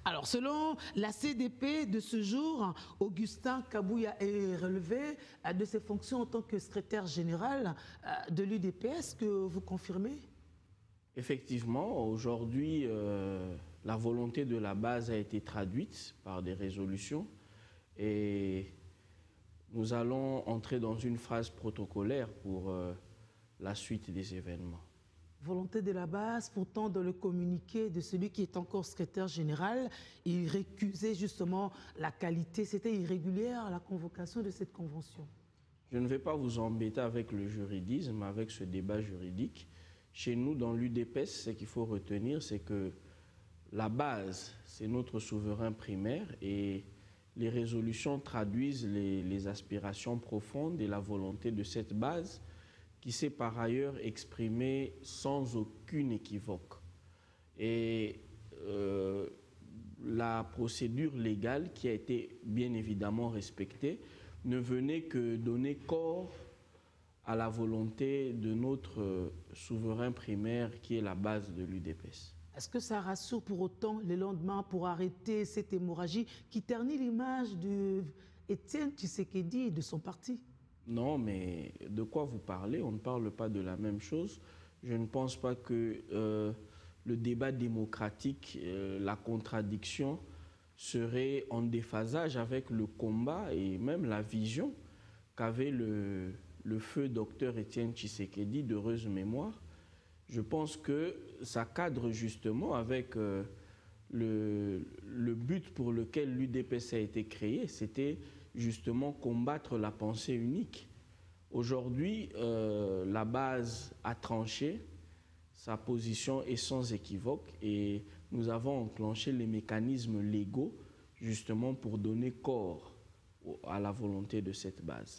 Alors, selon la CDP de ce jour, Augustin Kabouya est relevé de ses fonctions en tant que secrétaire général de l'UDPS, que vous confirmez? Effectivement, aujourd'hui, la volonté de la base a été traduite par des résolutions et nous allons entrer dans une phase protocolaire pour la suite des événements. Volonté de la base, pourtant dans le communiqué de celui qui est encore secrétaire général, il récusait justement la qualité, c'était irrégulière la convocation de cette convention. Je ne vais pas vous embêter avec le juridisme, avec ce débat juridique. Chez nous, dans l'UDPS, ce qu'il faut retenir, c'est que la base, c'est notre souverain primaire et les résolutions traduisent les aspirations profondes et la volonté de cette base qui s'est par ailleurs exprimée sans aucune équivoque. Et la procédure légale qui a été bien évidemment respectée ne venait que donner corps à la volonté de notre souverain primaire qui est la base de l'UDPS. Est-ce que ça rassure pour autant les lendemains pour arrêter cette hémorragie qui ternit l'image d'Étienne Tshisekedi et de son parti? Non, mais de quoi vous parlez? On ne parle pas de la même chose. Je ne pense pas que le débat démocratique, la contradiction serait en déphasage avec le combat et même la vision qu'avait le feu docteur Étienne Tshisekedi, d'heureuse mémoire. Je pense que ça cadre justement avec le but pour lequel l'UDPS a été créé, c'était justement combattre la pensée unique. Aujourd'hui, la base a tranché, sa position est sans équivoque et nous avons enclenché les mécanismes légaux justement pour donner corps à la volonté de cette base.